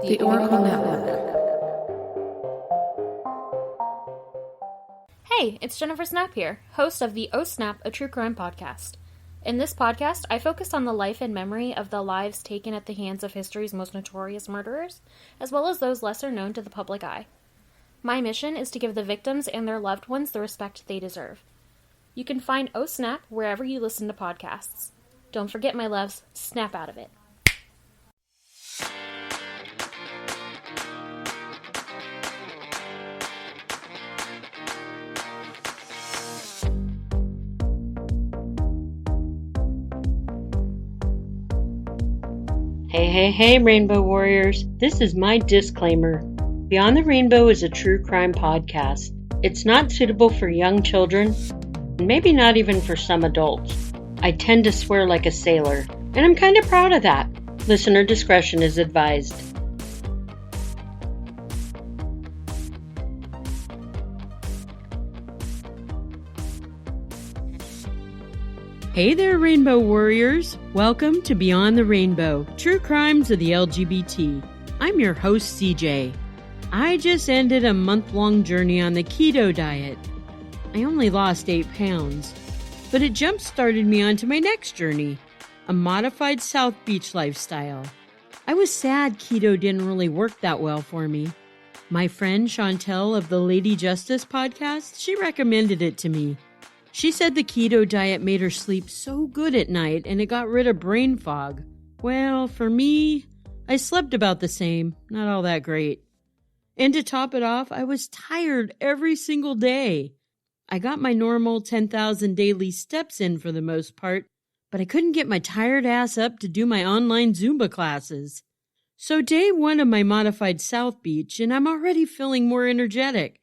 The Oracl3 Network. Hey, it's Jennifer Snapp here, host of the Oh Snapp, a true crime podcast. In this podcast, I focus on the life and memory of the lives taken at the hands of history's most notorious murderers, as well as those lesser known to the public eye. My mission is to give the victims and their loved ones the respect they deserve. You can find Oh Snapp wherever you listen to podcasts. Don't forget, my loves, snap out of it. Hey, Rainbow Warriors. This is my disclaimer. Beyond the Rainbow is a true crime podcast. It's not suitable for young children, and maybe not even for some adults. I tend to swear like a sailor, and I'm kind of proud of that. Listener discretion is advised. Hey there, Rainbow Warriors. Welcome to Beyond the Rainbow, True Crimes of the LGBT. I'm your host, CJ. I just ended a month-long journey on the keto diet. I only lost 8 pounds, but it jump-started me onto my next journey, a modified South Beach lifestyle. I was sad keto didn't really work that well for me. My friend Chantel of the Lady Justice podcast, she recommended it to me. She said the keto diet made her sleep so good at night and it got rid of brain fog. Well, for me, I slept about the same, not all that great. And to top it off, I was tired every single day. I got my normal 10,000 daily steps in for the most part, but I couldn't get my tired ass up to do my online Zumba classes. So day 1 of my modified South Beach, and I'm already feeling more energetic.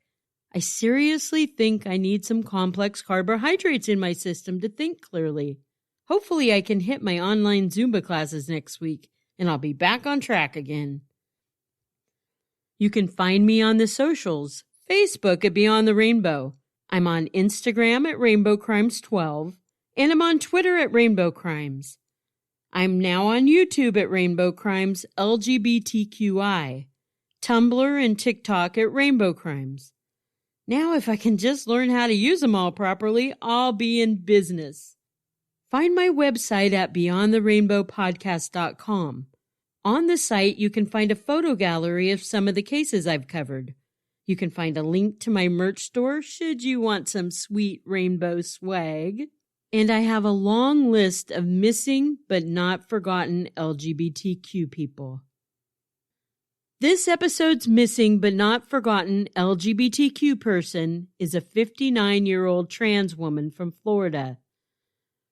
I seriously think I need some complex carbohydrates in my system to think clearly. Hopefully I can hit my online Zumba classes next week, and I'll be back on track again. You can find me on the socials, Facebook at Beyond the Rainbow. I'm on Instagram at Rainbow Crimes 12, and I'm on Twitter at Rainbow Crimes. I'm now on YouTube at Rainbow Crimes LGBTQI, Tumblr and TikTok at Rainbow Crimes. Now, if I can just learn how to use them all properly, I'll be in business. Find my website at beyondtherainbowpodcast.com. On the site, you can find a photo gallery of some of the cases I've covered. You can find a link to my merch store should you want some sweet rainbow swag. And I have a long list of missing but not forgotten LGBTQ people. This episode's missing but not forgotten LGBTQ person is a 59-year-old trans woman from Florida.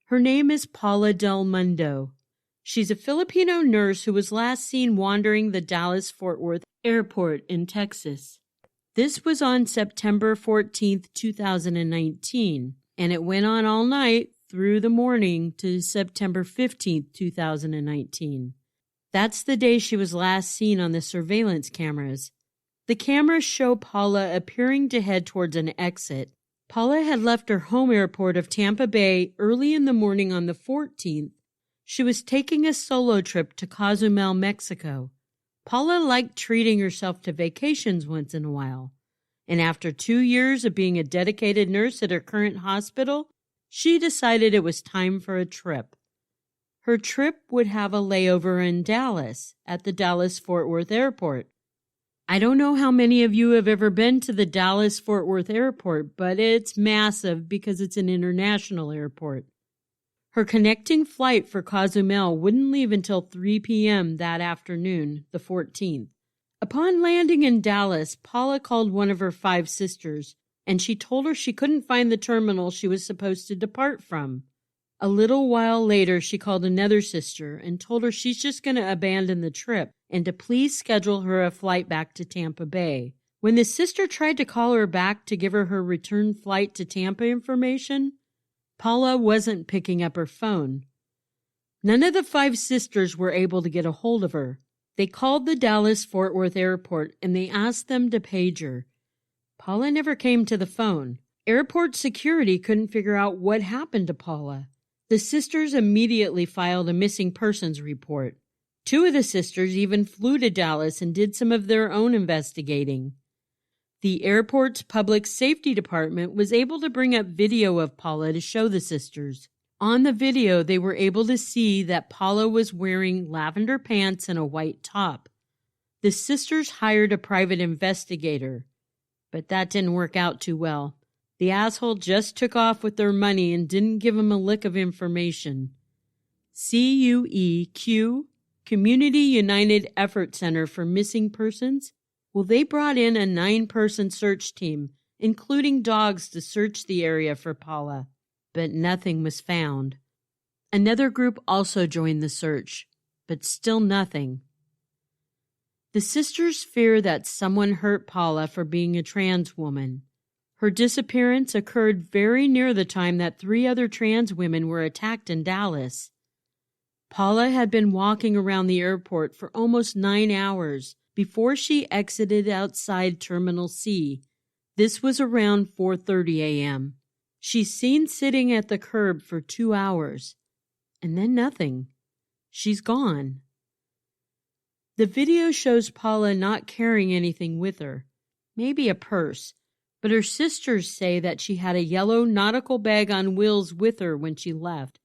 Her name is Paula Del Mundo. She's a Filipino nurse who was last seen wandering the Dallas-Fort Worth airport in Texas. This was on September 14th, 2019, and it went on all night through the morning to September 15th, 2019. That's the day she was last seen on the surveillance cameras. The cameras show Paula appearing to head towards an exit. Paula had left her home airport of Tampa Bay early in the morning on the 14th. She was taking a solo trip to Cozumel, Mexico. Paula liked treating herself to vacations once in a while. And after 2 years of being a dedicated nurse at her current hospital, she decided it was time for a trip. Her trip would have a layover in Dallas at the Dallas-Fort Worth Airport. I don't know how many of you have ever been to the Dallas-Fort Worth Airport, but it's massive because it's an international airport. Her connecting flight for Cozumel wouldn't leave until 3 p.m. that afternoon, the 14th. Upon landing in Dallas, Paula called one of her 5 sisters, and she told her she couldn't find the terminal she was supposed to depart from. A little while later, she called another sister and told her she's just going to abandon the trip and to please schedule her a flight back to Tampa Bay. When the sister tried to call her back to give her her return flight to Tampa information, Paula wasn't picking up her phone. None of the 5 sisters were able to get a hold of her. They called the Dallas-Fort Worth Airport and they asked them to page her. Paula never came to the phone. Airport security couldn't figure out what happened to Paula. The sisters immediately filed a missing persons report. Two of the sisters even flew to Dallas and did some of their own investigating. The airport's public safety department was able to bring up video of Paula to show the sisters. On the video, they were able to see that Paula was wearing lavender pants and a white top. The sisters hired a private investigator, but that didn't work out too well. The asshole just took off with their money and didn't give them a lick of information. CUEQ, Community United Effort Center for Missing Persons, well, they brought in a 9-person search team, including dogs, to search the area for Paula, but nothing was found. Another group also joined the search, but still nothing. The sisters fear that someone hurt Paula for being a trans woman. Her disappearance occurred very near the time that 3 other trans women were attacked in Dallas. Paula had been walking around the airport for almost 9 hours before she exited outside Terminal C. This was around 4:30 a.m. She's seen sitting at the curb for 2 hours, and then nothing. She's gone. The video shows Paula not carrying anything with her, maybe a purse, but her sisters say that she had a yellow nautical bag on wheels with her when she left.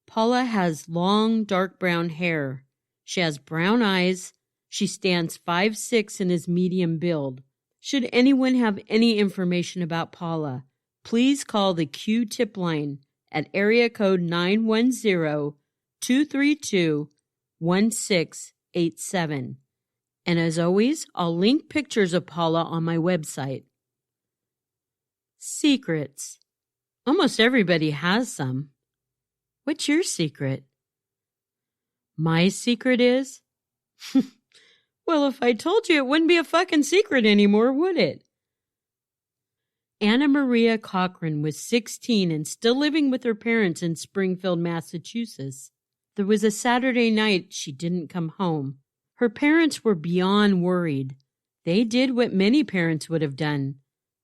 Paula has long, dark brown hair. She has brown eyes. She stands 5'6" and is medium build. Should anyone have any information about Paula, please call the Q-tip line at area code 910-232-1687. And as always, I'll link pictures of Paula on my website. Secrets. Almost everybody has some. What's your secret? My secret is? Well, if I told you, it wouldn't be a fucking secret anymore, would it? Annamaria Cochrane was 16 and still living with her parents in Springfield, Massachusetts. There was a Saturday night she didn't come home. Her parents were beyond worried. They did what many parents would have done.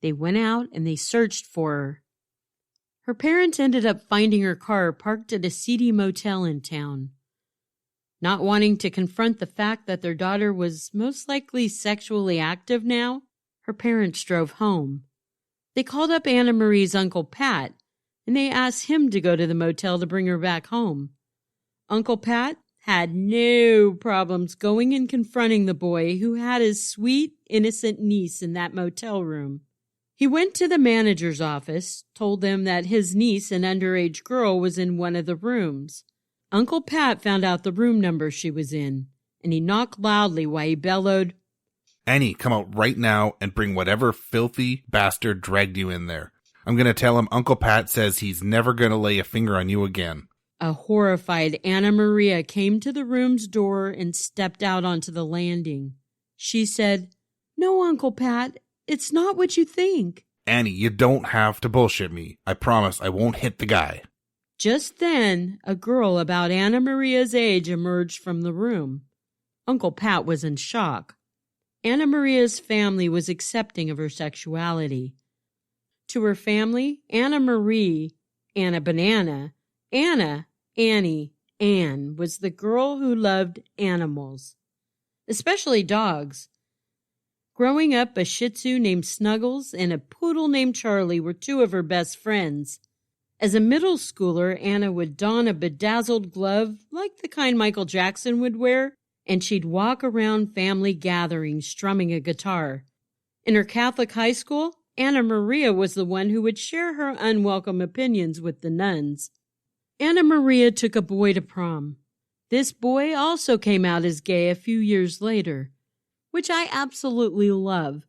They went out and they searched for her. Her parents ended up finding her car parked at a seedy motel in town. Not wanting to confront the fact that their daughter was most likely sexually active now, her parents drove home. They called up Annamarie's Uncle Pat, and they asked him to go to the motel to bring her back home. Uncle Pat had no problems going and confronting the boy who had his sweet, innocent niece in that motel room. He went to the manager's office, told them that his niece, an underage girl, was in one of the rooms. Uncle Pat found out the room number she was in, and he knocked loudly while he bellowed, "Annie, come out right now and bring whatever filthy bastard dragged you in there. I'm going to tell him Uncle Pat says he's never going to lay a finger on you again." A horrified Annamaria came to the room's door and stepped out onto the landing. She said, "No, Uncle Pat, it's not what you think." "Annie, you don't have to bullshit me. I promise I won't hit the guy." Just then, a girl about Annamaria's age emerged from the room. Uncle Pat was in shock. Annamaria's family was accepting of her sexuality. To her family, Anna Marie, Anna Banana, Anna, Annie, Anne was the girl who loved animals, especially dogs. Growing up, a Shih Tzu named Snuggles and a poodle named Charlie were 2 of her best friends. As a middle schooler, Anna would don a bedazzled glove like the kind Michael Jackson would wear, and she'd walk around family gatherings strumming a guitar. In her Catholic high school, Annamaria was the one who would share her unwelcome opinions with the nuns. Annamaria took a boy to prom. This boy also came out as gay a few years later, which I absolutely love.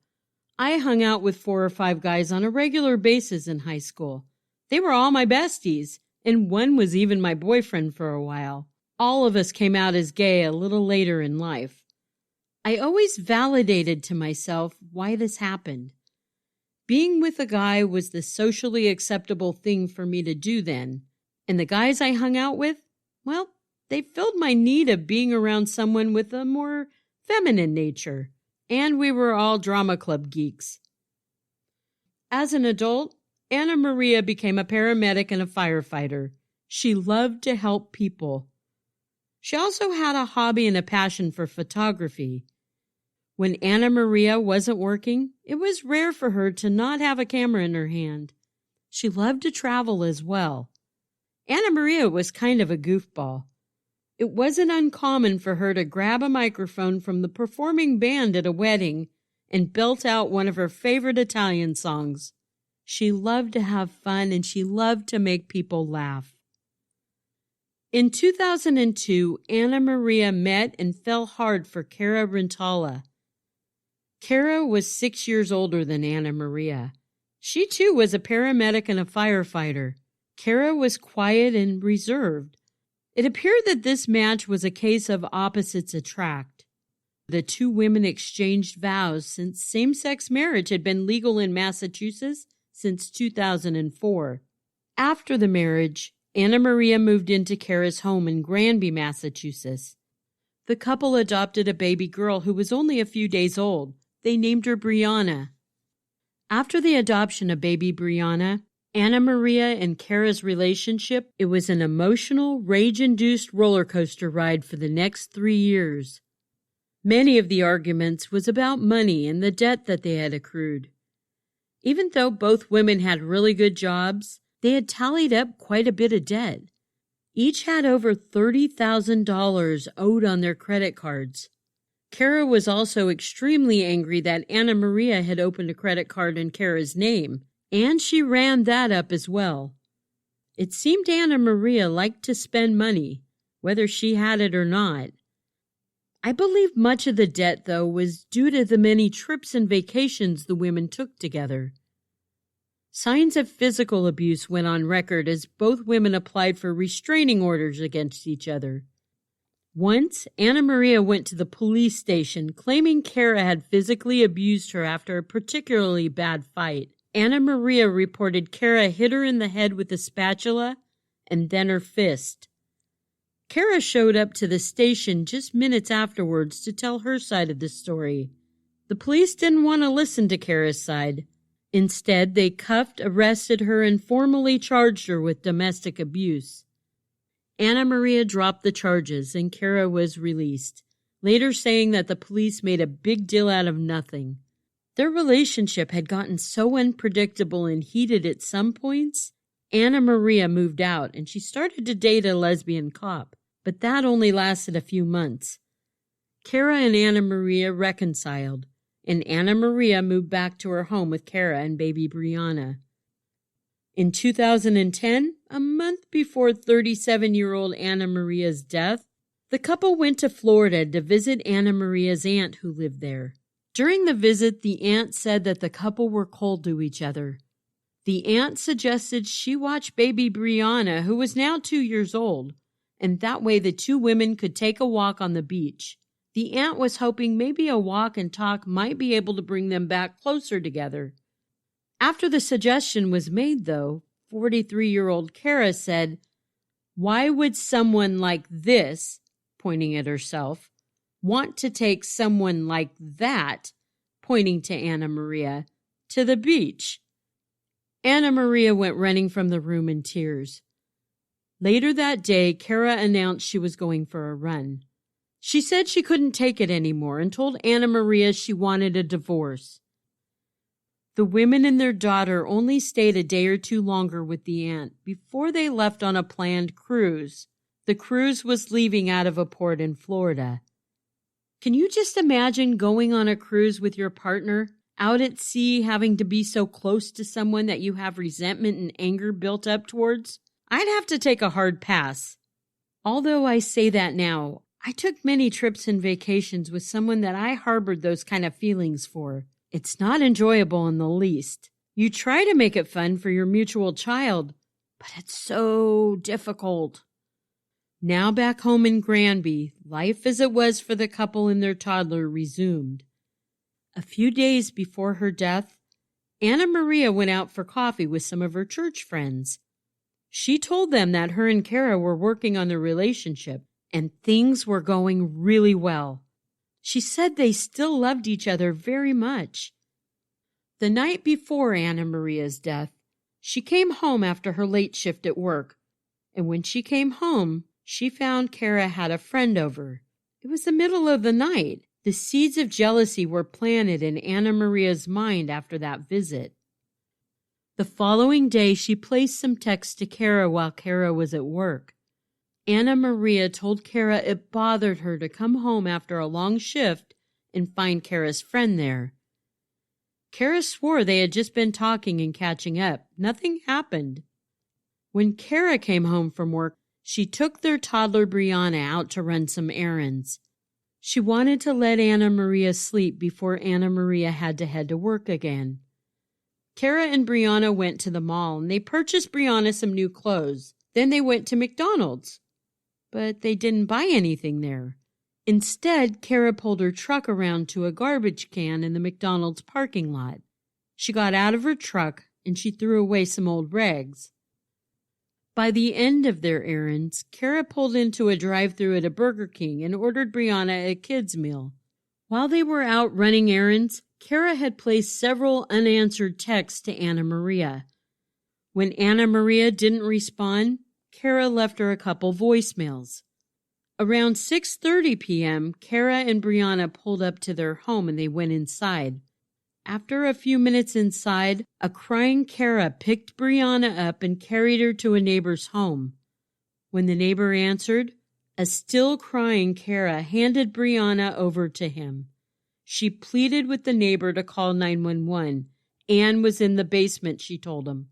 I hung out with 4 or 5 guys on a regular basis in high school. They were all my besties, and one was even my boyfriend for a while. All of us came out as gay a little later in life. I always validated to myself why this happened. Being with a guy was the socially acceptable thing for me to do then, and the guys I hung out with, well, they filled my need of being around someone with a more feminine nature, and we were all drama club geeks. As an adult, Annamaria became a paramedic and a firefighter. She loved to help people. She also had a hobby and a passion for photography. When Annamaria wasn't working, it was rare for her to not have a camera in her hand. She loved to travel as well. Annamaria was kind of a goofball. It wasn't uncommon for her to grab a microphone from the performing band at a wedding and belt out one of her favorite Italian songs. She loved to have fun and she loved to make people laugh. In 2002, Annamaria met and fell hard for Cara Rintala. Cara was 6 years older than Annamaria. She too was a paramedic and a firefighter. Cara was quiet and reserved. It appeared that this match was a case of opposites attract. The two women exchanged vows since same-sex marriage had been legal in Massachusetts since 2004. After the marriage, Annamaria moved into Cara's home in Granby, Massachusetts. The couple adopted a baby girl who was only a few days old. They named her Brianna. After the adoption of baby Brianna, Annamaria and Cara's relationship, it was an emotional, rage-induced roller coaster ride for the next 3 years. Many of the arguments was about money and the debt that they had accrued. Even though both women had really good jobs, they had tallied up quite a bit of debt. Each had over $30,000 owed on their credit cards. Cara was also extremely angry that Annamaria had opened a credit card in Cara's name, and she ran that up as well. It seemed Annamaria liked to spend money, whether she had it or not. I believe much of the debt, though, was due to the many trips and vacations the women took together. Signs of physical abuse went on record as both women applied for restraining orders against each other. Once, Annamaria went to the police station claiming Cara had physically abused her after a particularly bad fight. Annamaria reported Cara hit her in the head with a spatula and then her fist. Cara showed up to the station just minutes afterwards to tell her side of the story. The police didn't want to listen to Cara's side. Instead, they cuffed, arrested her, and formally charged her with domestic abuse. Annamaria dropped the charges and Cara was released, later saying that the police made a big deal out of nothing. Their relationship had gotten so unpredictable and heated at some points, Annamaria moved out and she started to date a lesbian cop, but that only lasted a few months. Cara and Annamaria reconciled, and Annamaria moved back to her home with Cara and baby Brianna. In 2010, a month before 37-year-old Annamaria's death, the couple went to Florida to visit Annamaria's aunt who lived there. During the visit, the aunt said that the couple were cold to each other. The aunt suggested she watch baby Brianna, who was now 2 years old, and that way the two women could take a walk on the beach. The aunt was hoping maybe a walk and talk might be able to bring them back closer together. After the suggestion was made, though, 43-year-old Cara said, "Why would someone like this," pointing at herself, "want to take someone like that," pointing to Annamaria, "to the beach?" Annamaria went running from the room in tears. Later that day, Cara announced she was going for a run. She said she couldn't take it anymore and told Annamaria she wanted a divorce. The women and their daughter only stayed a day or two longer with the aunt before they left on a planned cruise. The cruise was leaving out of a port in Florida. Can you just imagine going on a cruise with your partner, out at sea, having to be so close to someone that you have resentment and anger built up towards? I'd have to take a hard pass. Although I say that now, I took many trips and vacations with someone that I harbored those kind of feelings for. It's not enjoyable in the least. You try to make it fun for your mutual child, but it's so difficult. Now back home in Granby, life as it was for the couple and their toddler resumed. A few days before her death, Annamaria went out for coffee with some of her church friends. She told them that her and Cara were working on their relationship, and things were going really well. She said they still loved each other very much. The night before Annamaria's death, she came home after her late shift at work, and when she came home, She found Cara had a friend over. It was the middle of the night. The seeds of jealousy were planted in Annamaria's mind after that visit. The following day, she placed some texts to Cara while Cara was at work. Annamaria told Cara it bothered her to come home after a long shift and find Cara's friend there. Cara swore they had just been talking and catching up. Nothing happened. When Cara came home from work, she took their toddler Brianna out to run some errands. She wanted to let Annamaria sleep before Annamaria had to head to work again. Cara and Brianna went to the mall and they purchased Brianna some new clothes. Then they went to McDonald's. But they didn't buy anything there. Instead, Cara pulled her truck around to a garbage can in the McDonald's parking lot. She got out of her truck and she threw away some old rags. By the end of their errands, Cara pulled into a drive-thru at a Burger King and ordered Brianna a kid's meal. While they were out running errands, Cara had placed several unanswered texts to Annamaria. When Annamaria didn't respond, Cara left her a couple voicemails. Around 6:30 p.m., Cara and Brianna pulled up to their home and they went inside. After a few minutes inside, a crying Cara picked Brianna up and carried her to a neighbor's home. When the neighbor answered, a still crying Cara handed Brianna over to him. She pleaded with the neighbor to call 911. Anne was in the basement, she told him.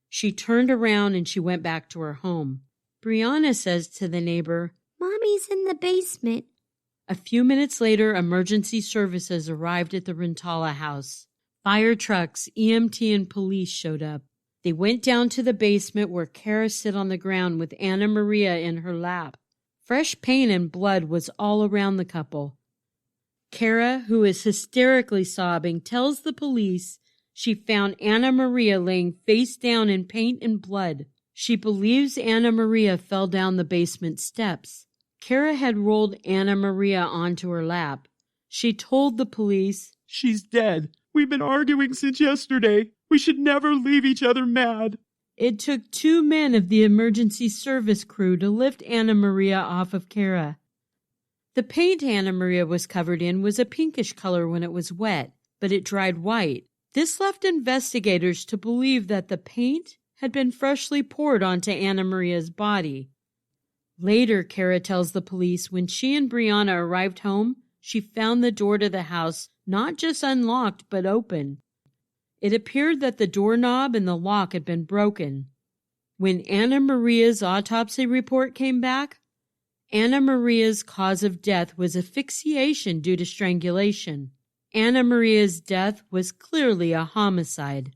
She turned around and she went back to her home. Brianna says to the neighbor, "Mommy's in the basement." A few minutes later, emergency services arrived at the Rintala house. Fire trucks, EMT, and police showed up. They went down to the basement where Cara sat on the ground with Annamaria in her lap. Fresh paint and blood was all around the couple. Cara, who is hysterically sobbing, tells the police she found Annamaria laying face down in paint and blood. She believes Annamaria fell down the basement steps. Cara had rolled Annamaria onto her lap. She told the police, "She's dead. We've been arguing since yesterday. We should never leave each other mad." It took 2 men of the emergency service crew to lift Annamaria off of Cara. The paint Annamaria was covered in was a pinkish color when it was wet, but it dried white. This left investigators to believe that the paint had been freshly poured onto Annamaria's body. Later, Cara tells the police when she and Brianna arrived home, she found the door to the house not just unlocked but open. It appeared that the doorknob and the lock had been broken. When Annamaria's autopsy report came back, Annamaria's cause of death was asphyxiation due to strangulation. Annamaria's death was clearly a homicide.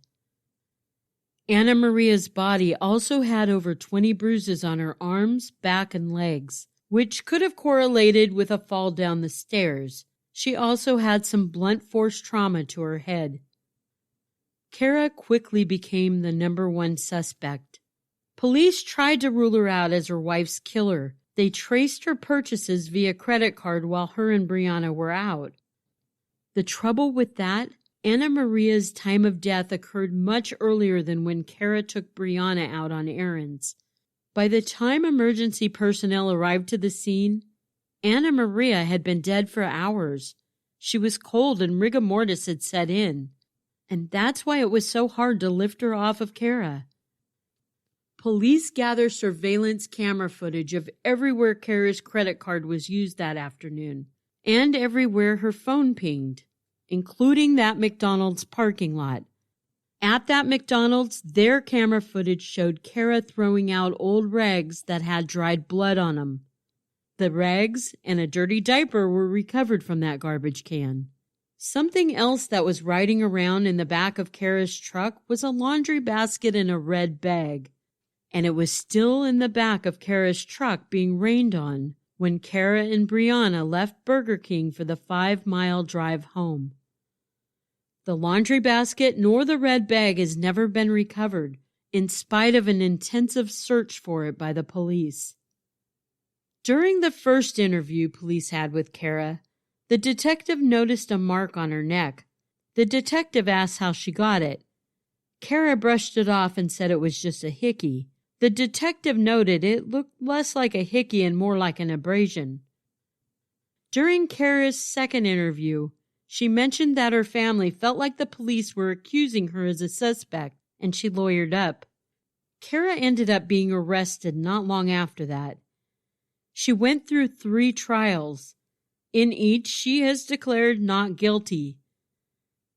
Annamaria's body also had over 20 bruises on her arms, back, and legs, which could have correlated with a fall down the stairs. She also had some blunt force trauma to her head. Cara quickly became the #1 suspect. Police tried to rule her out as her wife's killer. They traced her purchases via credit card while her and Brianna were out. The trouble with that, Annamaria's time of death occurred much earlier than when Cara took Brianna out on errands. By the time emergency personnel arrived to the scene, Annamaria had been dead for hours. She was cold and rigor mortis had set in. And that's why it was so hard to lift her off of Cara. Police gathered surveillance camera footage of everywhere Cara's credit card was used that afternoon, and everywhere her phone pinged, including that McDonald's parking lot. At that McDonald's, their camera footage showed Cara throwing out old rags that had dried blood on them. The rags and a dirty diaper were recovered from that garbage can. Something else that was riding around in the back of Cara's truck was a laundry basket in a red bag, and it was still in the back of Cara's truck being rained on when Cara and Brianna left Burger King for the 5-mile drive home. The laundry basket nor the red bag has never been recovered, in spite of an intensive search for it by the police. During the first interview police had with Cara, the detective noticed a mark on her neck. The detective asked how she got it. Cara brushed it off and said it was just a hickey. The detective noted it looked less like a hickey and more like an abrasion. During Cara's second interview, she mentioned that her family felt like the police were accusing her as a suspect, and she lawyered up. Cara ended up being arrested not long after that. She went through 3 trials. In each, she has declared not guilty.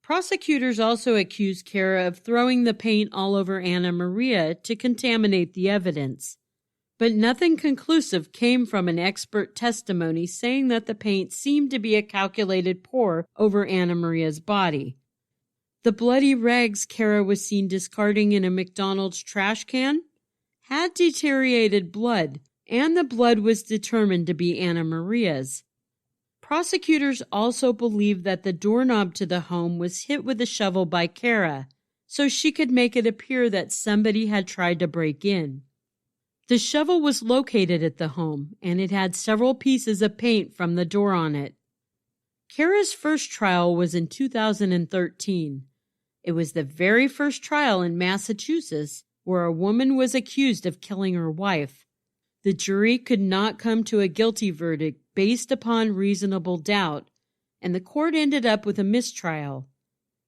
Prosecutors also accused Cara of throwing the paint all over Annamaria to contaminate the evidence. But nothing conclusive came from an expert testimony saying that the paint seemed to be a calculated pour over Annamaria's body. The bloody rags Cara was seen discarding in a McDonald's trash can had deteriorated blood, and the blood was determined to be Annamaria's. Prosecutors also believed that the doorknob to the home was hit with a shovel by Cara, so she could make it appear that somebody had tried to break in. The shovel was located at the home, and it had several pieces of paint from the door on it. Cara's first trial was in 2013. It was the very first trial in Massachusetts where a woman was accused of killing her wife. The jury could not come to a guilty verdict based upon reasonable doubt, and the court ended up with a mistrial.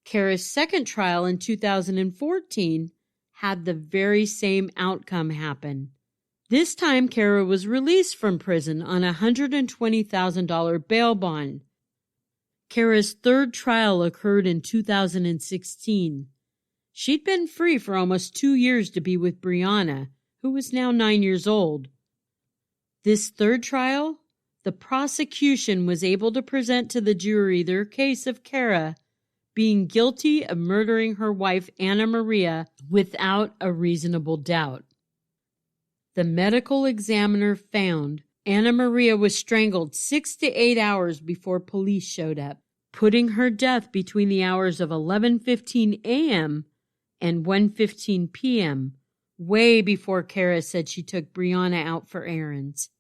Cara's second trial in 2014 had the very same outcome happen. This time, Cara was released from prison on a $120,000 bail bond. Cara's third trial occurred in 2016. She'd been free for almost 2 years to be with Brianna, who was now 9 years old. This third trial, the prosecution was able to present to the jury their case of Cara being guilty of murdering her wife Annamaria without a reasonable doubt. The medical examiner found Annamaria was strangled 6 to 8 hours before police showed up, putting her death between the hours of 11:15 a.m. and 1:15 p.m., way before Cara said she took Brianna out for errands.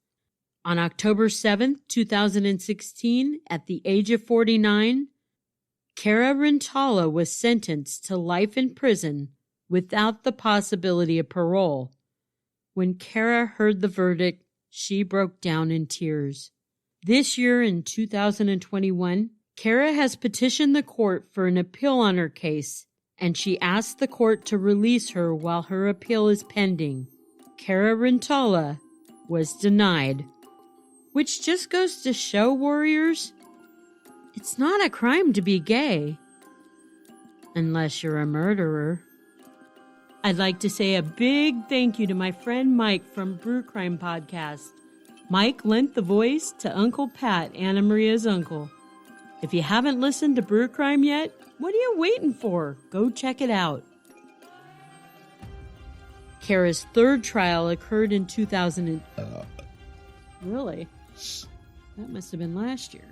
On October 7, 2016, at the age of 49, Cara Rintala was sentenced to life in prison without the possibility of parole. When Cara heard the verdict, she broke down in tears. This year, in 2021, Cara has petitioned the court for an appeal on her case, and she asked the court to release her while her appeal is pending. Cara Rintala was denied. Which just goes to show, warriors, it's not a crime to be gay. Unless you're a murderer. I'd like to say a big thank you to my friend Mike from Brew Crime Podcast. Mike lent the voice to Uncle Pat, Annamaria's uncle. If you haven't listened to Brew Crime yet, what are you waiting for? Go check it out. Cara's third trial occurred in 2000. Really? That must have been last year.